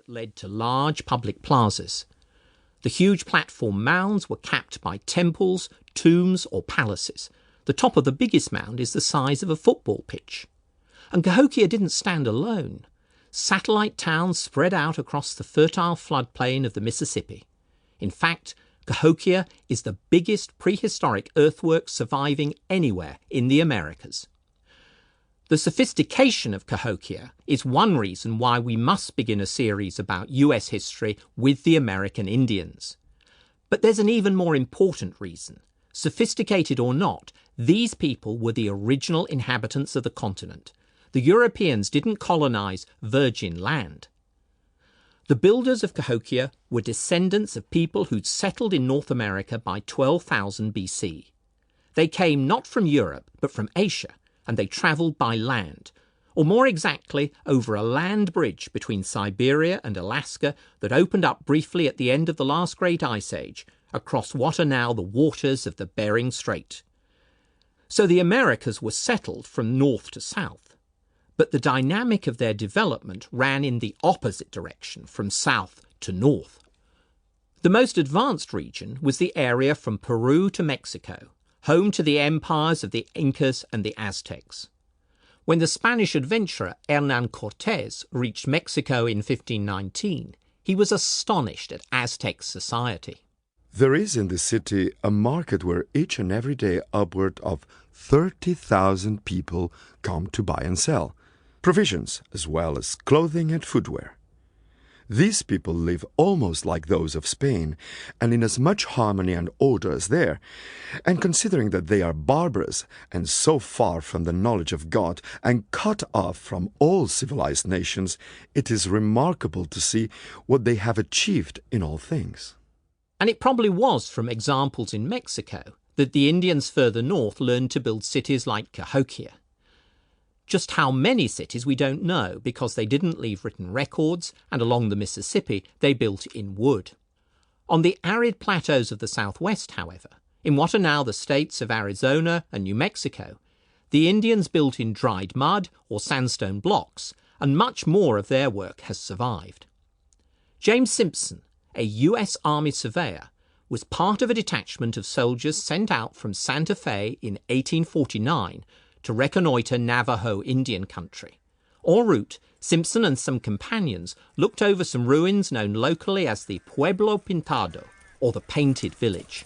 that led to large public plazas. The huge platform mounds were capped by temples, tombs, or palaces. The top of the biggest mound is the size of a football pitch. And Cahokia didn't stand alone. Satellite towns spread out across the fertile floodplain of the Mississippi. In fact, Cahokia is the biggest prehistoric earthwork surviving anywhere in the Americas. The sophistication of Cahokia is one reason why we must begin a series about US history with the American Indians. But there's an even more important reason. Sophisticated or not, these people were the original inhabitants of the continent. The Europeans didn't colonize virgin land. The builders of Cahokia were descendants of people who'd settled in North America by 12,000 BC. They came not from Europe, but from Asia, and they travelled by land, or more exactly, over a land bridge between Siberia and Alaska that opened up briefly at the end of the last Great Ice Age, across what are now the waters of the Bering Strait. So the Americas were settled from north to south, but the dynamic of their development ran in the opposite direction, from south to north. The most advanced region was the area from Peru to Mexico, home to the empires of the Incas and the Aztecs. When the Spanish adventurer Hernán Cortés reached Mexico in 1519, he was astonished at Aztec society. There is in the city a market where each and every day upward of 30,000 people come to buy and sell provisions as well as clothing and footwear. These people live almost like those of Spain, and in as much harmony and order as there. And considering that they are barbarous and so far from the knowledge of God and cut off from all civilized nations, it is remarkable to see what they have achieved in all things. And it probably was from examples in Mexico that the Indians further north learned to build cities like Cahokia. Just how many cities we don't know, because they didn't leave written records, and along the Mississippi they built in wood. On the arid plateaus of the Southwest, however, in what are now the states of Arizona and New Mexico, the Indians built in dried mud or sandstone blocks, and much more of their work has survived. James Simpson, a US Army surveyor, was part of a detachment of soldiers sent out from Santa Fe in 1849 to reconnoitre Navajo Indian country. En route, Simpson and some companions looked over some ruins known locally as the Pueblo Pintado, or the Painted Village.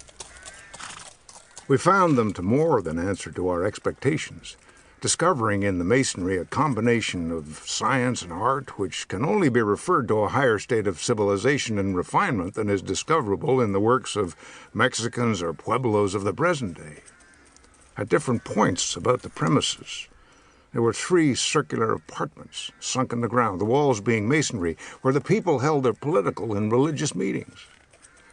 We found them to more than answer to our expectations, discovering in the masonry a combination of science and art which can only be referred to a higher state of civilization and refinement than is discoverable in the works of Mexicans or Pueblos of the present day. At different points about the premises, there were 3 circular apartments sunk in the ground, the walls being masonry, where the people held their political and religious meetings.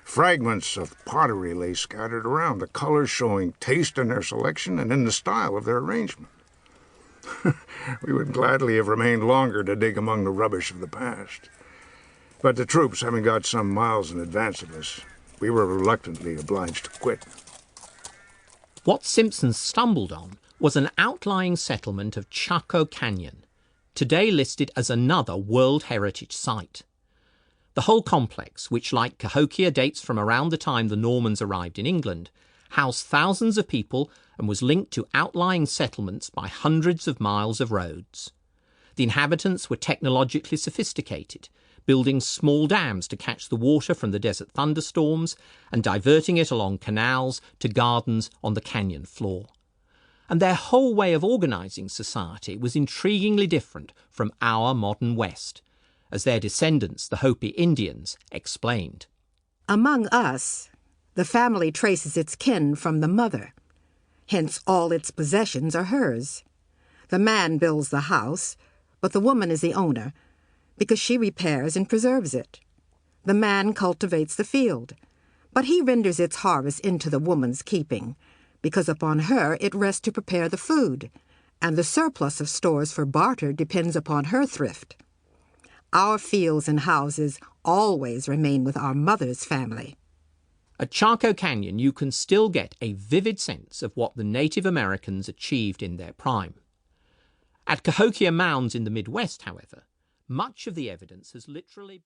Fragments of pottery lay scattered around, the colors showing taste in their selection and in the style of their arrangement. We would gladly have remained longer to dig among the rubbish of the past. But the troops having got some miles in advance of us, we were reluctantly obliged to quit. What Simpson stumbled on was an outlying settlement of Chaco Canyon, today listed as another World Heritage Site. The whole complex, which like Cahokia dates from around the time the Normans arrived in England, housed thousands of people and was linked to outlying settlements by hundreds of miles of roads. The inhabitants were technologically sophisticated, building small dams to catch the water from the desert thunderstorms and diverting it along canals to gardens on the canyon floor. And their whole way of organising society was intriguingly different from our modern West, as their descendants, the Hopi Indians, explained. Among us, the family traces its kin from the mother. Hence all its possessions are hers. The man builds the house, but the woman is the owner, because she repairs and preserves it. The man cultivates the field, but he renders its harvest into the woman's keeping, because upon her it rests to prepare the food, and the surplus of stores for barter depends upon her thrift. Our fields and houses always remain with our mother's family. At Chaco Canyon, you can still get a vivid sense of what the Native Americans achieved in their prime. At Cahokia Mounds in the Midwest, however, much of the evidence has literally been